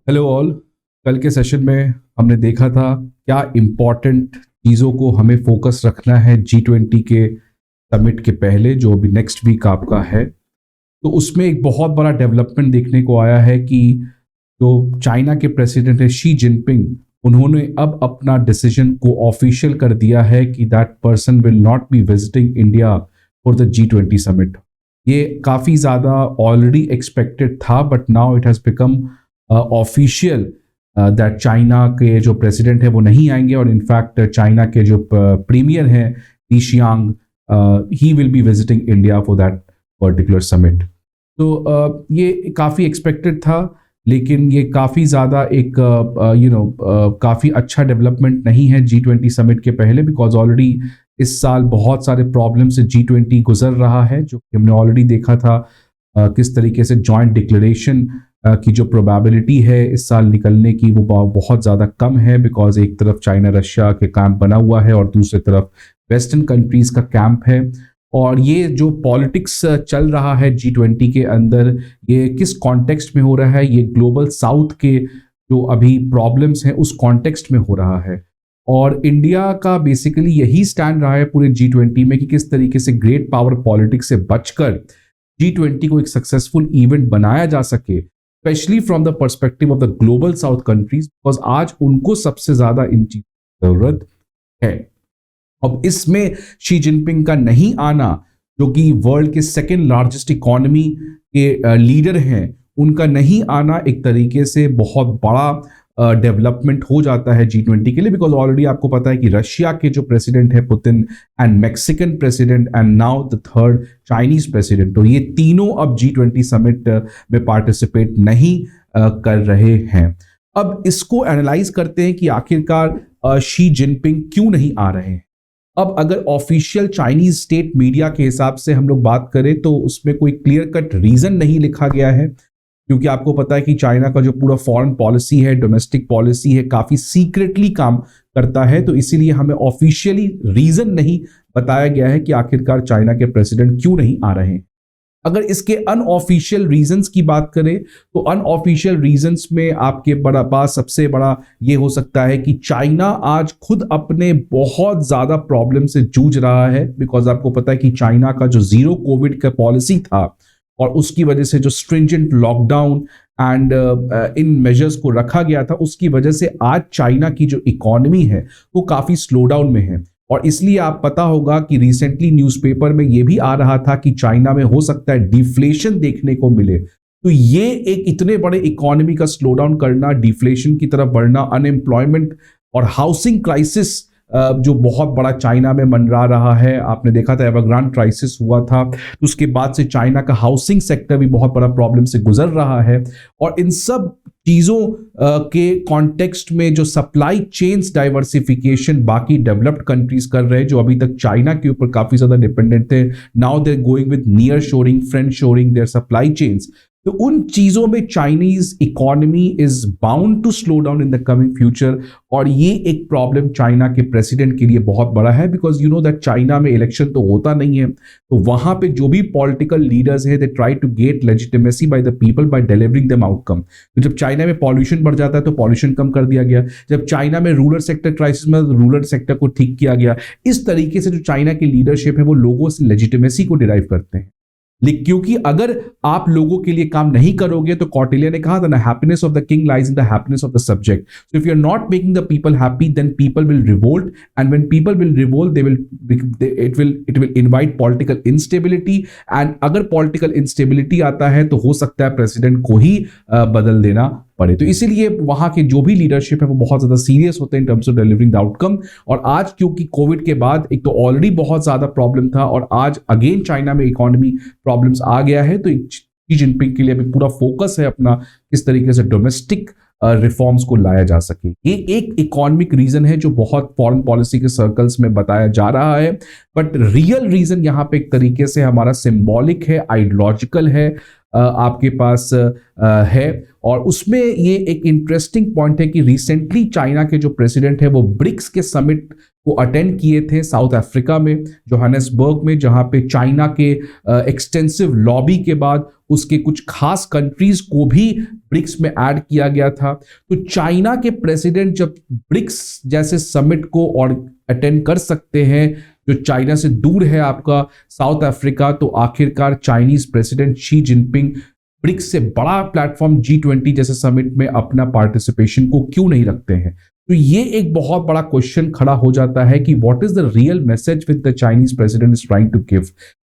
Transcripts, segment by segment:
Hello all. कल के session में हमने देखा था क्या इम्पॉर्टेंट चीज़ों को हमें फोकस रखना है G20 के समिट के पहले, जो अभी नेक्स्ट वीक आपका है। तो उसमें एक बहुत बड़ा डेवलपमेंट देखने को आया है कि जो चाइना के प्रेसिडेंट है शी जिनपिंग, उन्होंने अब अपना डिसीजन को ऑफिशियल कर दिया है कि that person will not B visiting India for the G20 summit. ये काफ़ी ज़्यादा ऑलरेडी एक्सपेक्टेड था, but now it has become official that China के जो प्रेसिडेंट है वो नहीं आएंगे, और इनफैक्ट चाइना के जो प्रीमियर हैं Li Qiang, he will be visiting India for that particular summit. तो ये काफ़ी एक्सपेक्टेड था, लेकिन ये काफ़ी ज़्यादा एक काफ़ी अच्छा डेवलपमेंट नहीं है G20 समिट के पहले, बिकॉज ऑलरेडी इस साल बहुत सारे प्रॉब्लम से G20 गुजर रहा है, जो कि हमने ऑलरेडी देखा था किस तरीके से जॉइंट डिक्लेरेशन की जो प्रोबेबिलिटी है इस साल निकलने की वो बहुत ज़्यादा कम है, बिकॉज एक तरफ चाइना रशिया के कैंप बना हुआ है और दूसरी तरफ वेस्टर्न कंट्रीज़ का कैंप है। और ये जो पॉलिटिक्स चल रहा है G20 के अंदर, ये किस कॉन्टेक्स्ट में हो रहा है, ये ग्लोबल साउथ के जो अभी प्रॉब्लम्स हैं उस कॉन्टेक्स्ट में हो रहा है। और इंडिया का बेसिकली यही स्टैंड रहा है पूरे G20 में कि किस तरीके से ग्रेट पावर पॉलिटिक्स से बचकर G20 को एक सक्सेसफुल इवेंट बनाया जा सके, specially from the perspective of the global south countries, because आज उनको सबसे ज्यादा इन चीजों की जरूरत है। अब इसमें शी जिनपिंग का नहीं आना, जो कि वर्ल्ड के सेकेंड लार्जेस्ट इकोनॉमी के लीडर हैं, उनका नहीं आना एक तरीके से बहुत बड़ा डेवलपमेंट हो जाता है G20 के लिए, बिकॉज ऑलरेडी आपको पता है कि रशिया के जो प्रेसिडेंट है Putin, and Mexican president, and now the third Chinese president, तो ये तीनों अब G20 समिट में पार्टिसिपेट नहीं कर रहे हैं। अब इसको एनालाइज करते हैं कि आखिरकार शी जिनपिंग क्यों नहीं आ रहे हैं। अब अगर ऑफिशियल चाइनीज स्टेट मीडिया के हिसाब से हम लोग बात करें तो उसमें कोई क्लियर कट रीजन नहीं लिखा गया है, क्योंकि आपको पता है कि चाइना का जो पूरा फॉरेन पॉलिसी है, डोमेस्टिक पॉलिसी है, काफी सीक्रेटली काम करता है। तो इसीलिए हमें ऑफिशियली रीजन नहीं बताया गया है कि आखिरकार चाइना के प्रेसिडेंट क्यों नहीं आ रहे हैं। अगर इसके अनऑफिशियल रीजंस की बात करें तो अनऑफिशियल रीजंस में आपके पास सबसे बड़ा ये हो सकता है कि चाइना आज खुद अपने बहुत ज्यादा प्रॉब्लम से जूझ रहा है, बिकॉज आपको पता है कि चाइना का जो जीरो कोविड का पॉलिसी था और उसकी वजह से जो stringent lockdown and in measures को रखा गया था, उसकी वजह से आज चाइना की जो इकोनॉमी है वो काफी स्लो डाउन में है। और इसलिए आप पता होगा कि रिसेंटली न्यूज़पेपर में ये भी आ रहा था कि चाइना में हो सकता है डिफ्लेशन देखने को मिले। तो ये एक इतने बड़े इकोनॉमी का स्लो डाउन करना, डिफ्लेशन की तरफ बढ़ना, अनएम्प्लॉयमेंट और हाउसिंग क्राइसिस जो बहुत बड़ा चाइना में मंडरा रहा है। आपने देखा था एवरग्रांड क्राइसिस हुआ था, तो उसके बाद से चाइना का हाउसिंग सेक्टर भी बहुत बड़ा प्रॉब्लम से गुजर रहा है। और इन सब चीज़ों के कॉन्टेक्स्ट में जो सप्लाई चेन्स डाइवर्सिफिकेशन बाकी डेवलप्ड कंट्रीज कर रहे हैं, जो अभी तक चाइना के ऊपर काफ़ी ज़्यादा डिपेंडेंट थे, now they are going with near shoring, friend shoring their supply chains. तो उन चीज़ों में Chinese economy is bound to slow down in the coming future. और ये एक प्रॉब्लम चाइना के प्रेसिडेंट के लिए बहुत बड़ा है, because you know that China में इलेक्शन तो होता नहीं है, तो वहां पे जो भी पॉलिटिकल लीडर्स है they try to get legitimacy by the people by delivering them outcome. तो जब चाइना में पॉल्यूशन बढ़ जाता है तो पॉल्यूशन कम कर दिया गया, जब चाइना में रूरल सेक्टर क्राइसिस में रूरल सेक्टर को ठीक किया गया। इस तरीके से जो चाइना की लीडरशिप है वो लोगों से लेजिटिमेसी को डिराइव करते हैं। लेकिन क्योंकि अगर आप लोगों के लिए काम नहीं करोगे, तो कौटिल्य ने कहा था ना, happiness of the king lies in the happiness of the subject. So if you are not making the people happy, then people will revolt, and when people will revolt they will it will invite political instability. And अगर political instability आता है तो हो सकता है president को ही बदल देना पड़े। तो इसीलिए वहां के जो भी लीडरशिप है वो बहुत ज्यादा सीरियस होते हैं in terms of delivering the outcome. और आज क्योंकि कोविड के बाद एक तो ऑलरेडी बहुत ज्यादा प्रॉब्लम था, और आज अगेन चाइना में इकोनॉमी प्रॉब्लम्स आ गया है, तो शी जिनपिंग के लिए अभी पूरा फोकस है अपना किस तरीके से डोमेस्टिक रिफॉर्म्स को लाया जा सके। ये एक इकोनॉमिक रीजन है जो बहुत फॉरेन पॉलिसी के सर्कल्स में बताया जा रहा है, बट रियल रीजन यहाँ पे एक तरीके से हमारा सिंबॉलिक है, आइडियोलॉजिकल है, आपके पास है। और उसमें ये एक इंटरेस्टिंग पॉइंट है कि रिसेंटली चाइना के जो प्रेसिडेंट है वो ब्रिक्स के समिट को अटेंड किए थे साउथ अफ्रीका में, जोहानिसबर्ग में, जहां पे चाइना के एक्सटेंसिव लॉबी के बाद उसके कुछ खास कंट्रीज को भी ब्रिक्स में ऐड किया गया था। तो चाइना के प्रेसिडेंट जब ब्रिक्स जैसे समिट को और अटेंड कर सकते हैं जो चाइना से दूर है आपका साउथ अफ्रीका, तो आखिरकार Chinese president Xi Jinping BRICS से बड़ा प्लेटफॉर्म G20 जैसे समिट में अपना पार्टिसिपेशन को क्यों नहीं रखते हैं। तो ये एक बहुत बड़ा क्वेश्चन खड़ा हो जाता है कि what is the real message with the Chinese president is trying to give.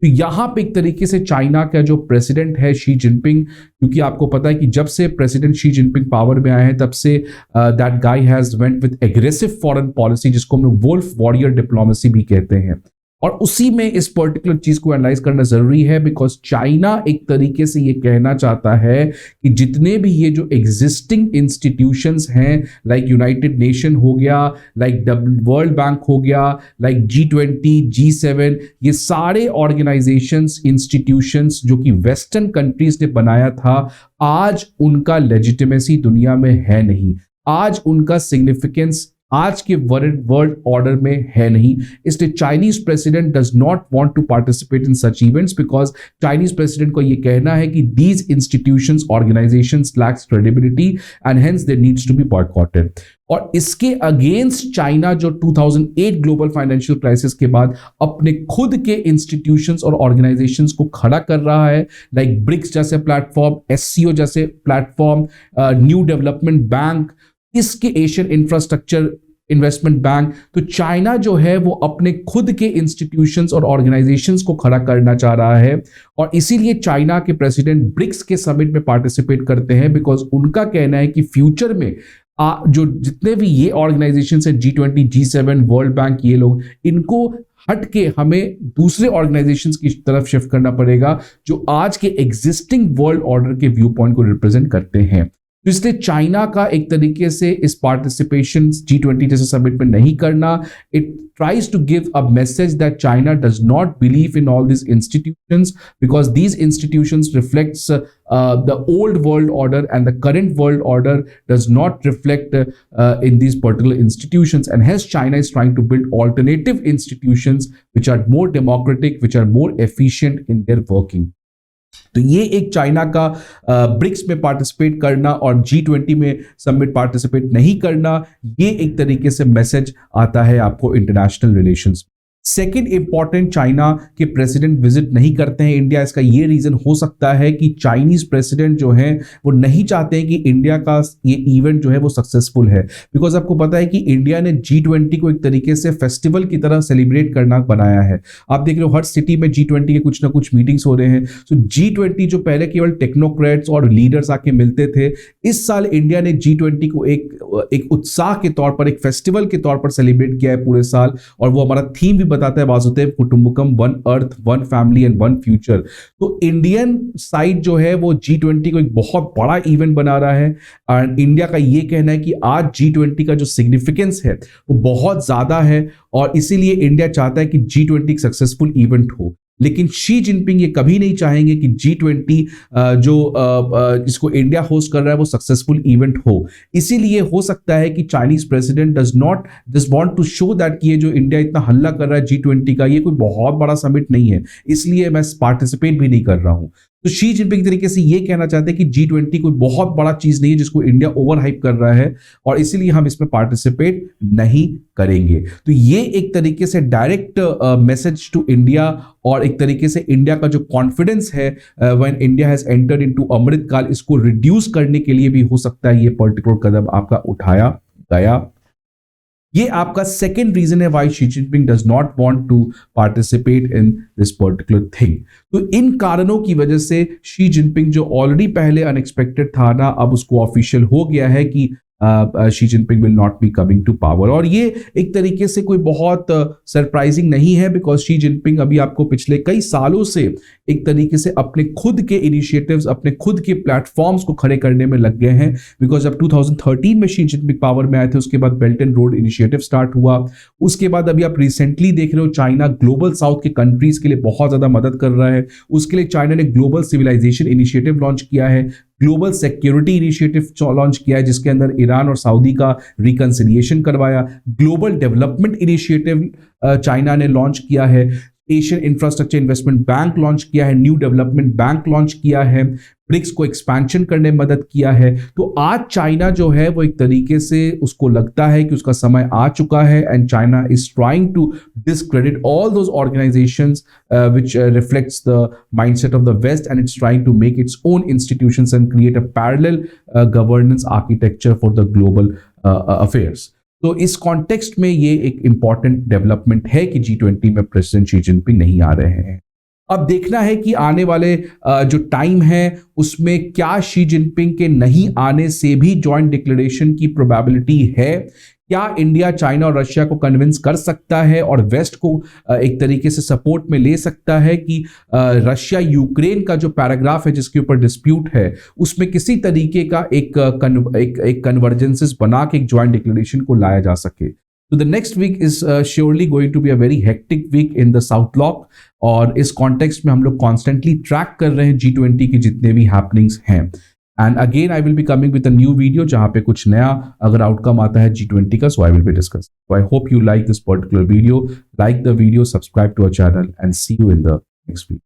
तो यहां पे एक तरीके से चाइना का जो प्रेसिडेंट है शी जिनपिंग, क्योंकि आपको पता है कि जब से प्रेसिडेंट शी जिनपिंग पावर में आए हैं तब say that guy has went with aggressive foreign policy, जिसको हम लोग वुल्फ वॉरियर डिप्लोमेसी भी कहते हैं। और उसी में इस पर्टिकुलर चीज को एनालाइज करना जरूरी है, बिकॉज चाइना एक तरीके से ये कहना चाहता है कि जितने भी ये जो एग्जिस्टिंग इंस्टीट्यूशंस हैं, लाइक यूनाइटेड नेशन हो गया, लाइक वर्ल्ड बैंक हो गया, लाइक G20, G7, ये सारे ऑर्गेनाइजेशंस, इंस्टीट्यूशंस जो कि वेस्टर्न कंट्रीज ने बनाया था, आज उनका लेजिटिमेसी दुनिया में है नहीं, आज उनका सिग्निफिकेंस आज के वर्ल्ड ऑर्डर में है नहीं। इसलिए Chinese president does not want to participate in such events, because Chinese president को यह कहना है कि these institutions, organisations lacks credibility and hence they needs to be boycotted. और इसके अगेंस्ट चाइना जो 2008 ग्लोबल फाइनेंशियल क्राइसिस के बाद अपने खुद के इंस्टीट्यूशंस और ऑर्गेनाइजेशंस को खड़ा कर रहा है, लाइक ब्रिक्स जैसे प्लेटफॉर्म, SCO जैसे प्लेटफॉर्म, न्यू डेवलपमेंट बैंक, इसके एशियन इंफ्रास्ट्रक्चर इन्वेस्टमेंट बैंक। तो चाइना जो है वो अपने खुद के इंस्टीट्यूशंस और ऑर्गेनाइजेशंस को खड़ा करना चाह रहा है, और इसीलिए चाइना के प्रेसिडेंट ब्रिक्स के समिट में पार्टिसिपेट करते हैं, बिकॉज उनका कहना है कि फ्यूचर में जो जितने भी ये ऑर्गेनाइजेशंस हैं, G20, G7, वर्ल्ड बैंक, ये लोग, इनको हट के हमें दूसरे ऑर्गेनाइजेशंस की तरफ शिफ्ट करना पड़ेगा जो आज के एग्जिस्टिंग वर्ल्ड ऑर्डर के व्यू पॉइंट को रिप्रेजेंट करते हैं। तो इसलिए चाइना का एक तरीके से इस पार्टिसिपेशन G20 जैसे समिट में नहीं करना, it tries to give a message that China does not believe in all these institutions, because these institutions reflects the old world order, and the current world order does not reflect in these particular institutions, and hence China is trying to build alternative institutions which are more democratic, which are more efficient in their working. तो ये एक China का BRICS में participate करना और G20 में summit participate नहीं करना, ये एक तरीके से मैसेज आता है आपको international relations. Second important, China के प्रेसिडेंट विजिट नहीं करते हैं इंडिया। इसका ये रीजन हो सकता है कि चाइनीज प्रेसिडेंट जो है वो नहीं चाहते हैं कि इंडिया का ये इवेंट जो है वो सक्सेसफुल है, बिकॉज आपको पता है कि इंडिया ने G20 को एक तरीके से फेस्टिवल की तरह सेलिब्रेट करना बनाया है। आप देख रहे हो हर सिटी में G20 के कुछ ना कुछ मीटिंग्स हो रहे हैं। तो G20 जो पहले केवल टेक्नोक्रेट्स और लीडर्स आके मिलते थे, इस साल इंडिया ने G20 को एक उत्साह के तौर पर, एक फेस्टिवल के तौर पर सेलिब्रेट किया है पूरे साल, और वो हमारा थीम भी बताता है वासुदेव कुटुंबकम, one earth, one family and one future. तो इंडियन साइड जो है वो G20 को एक बहुत बड़ा इवेंट बना रहा है, और इंडिया का ये कहना है कि आज G20 का जो सिग्निफिकेंस है वो बहुत ज्यादा है, और इसीलिए इंडिया चाहता है कि G20 एक सक्सेसफुल इवेंट हो। लेकिन शी जिनपिंग ये कभी नहीं चाहेंगे कि G20 जिसको इंडिया होस्ट कर रहा है वो सक्सेसफुल इवेंट हो। इसीलिए हो सकता है कि Chinese president does not just want to show that कि ये जो इंडिया इतना हल्ला कर रहा है G20 का, ये कोई बहुत बड़ा समिट नहीं है, इसलिए मैं पार्टिसिपेट भी नहीं कर रहा हूं। तो शी जिनपिंग तरीके से ये कहना चाहते हैं कि G20 कोई बहुत बड़ा चीज नहीं है जिसको इंडिया ओवर हाइप कर रहा है, और इसीलिए हम इसमें पार्टिसिपेट नहीं करेंगे। तो ये एक तरीके से डायरेक्ट मैसेज टू इंडिया, और एक तरीके से इंडिया का जो कॉन्फिडेंस है when India has entered into अमृतकाल, इसको रिड्यूस करने के लिए भी हो सकता है ये पर्टिकुलर कदम आपका उठाया गया। ये आपका सेकेंड रीजन है why Xi Jinping does not want to participate in this particular thing. तो इन कारणों की वजह से शी जिनपिंग जो ऑलरेडी पहले अनएक्सपेक्टेड था ना, अब उसको ऑफिशियल हो गया है कि Xi Jinping will not be coming to power. और ये एक तरीके से कोई बहुत सरप्राइजिंग नहीं है, बिकॉज शी जिनपिंग अभी आपको पिछले कई सालों से एक तरीके से अपने खुद के इनिशिएटिव्स, अपने खुद के प्लेटफॉर्म्स को खड़े करने में लग गए हैं। बिकॉज अब 2013 में शी जिनपिंग पावर में आए थे, उसके बाद belt and road initiative start हुआ, उसके बाद अभी आप रिसेंटली देख रहे हो चाइना ग्लोबल साउथ के कंट्रीज के लिए बहुत ज्यादा मदद कर रहा है। उसके लिए चाइना ने ग्लोबल सिविलाइजेशन इनिशिएटिव लॉन्च किया है, ग्लोबल सिक्योरिटी इनिशिएटिव लॉन्च किया है जिसके अंदर ईरान और सऊदी का रिकंसिलिएशन करवाया। ग्लोबल डेवलपमेंट इनिशिएटिव चाइना ने लॉन्च किया है। Asian infrastructure investment bank launch किया है। न्यू डेवलपमेंट बैंक लॉन्च किया है। ब्रिक्स को एक्सपेंशन करने में मदद किया है। तो आज चाइना जो है वो एक तरीके से उसको लगता है कि उसका समय आ चुका है and China is trying to discredit all those organizations which reflects the mindset of the West, and it's trying to make its own institutions and create a parallel governance architecture for the global affairs. तो इस context में ये एक important development है कि G20 में president Xi Jinping नहीं आ रहे हैं। अब देखना है कि आने वाले जो टाइम है उसमें क्या शी जिनपिंग के नहीं आने से भी जॉइंट डिक्लेरेशन की प्रोबेबिलिटी है। क्या इंडिया चाइना और रशिया को कन्विंस कर सकता है और वेस्ट को एक तरीके से सपोर्ट में ले सकता है कि रशिया यूक्रेन का जो पैराग्राफ है जिसके ऊपर डिस्प्यूट है उसमें किसी तरीके का एक कन्वर्जेंसेस बना के एक ज्वाइंट डिक्लेरेशन को लाया जा सके। तो the next week is surely going to be a very hectic week in the South Block, और इस कॉन्टेक्स्ट में हम लोग कॉन्स्टेंटली ट्रैक कर रहे हैं G20 की जितने भी हैपनिंग्स हैं। And again I will be coming with a new video जहां पे कुछ नया अगर आउटकम आता है G20 का, so I will be discuss. So I hope you like this particular video, like the video, subscribe to our channel and see you in the next video.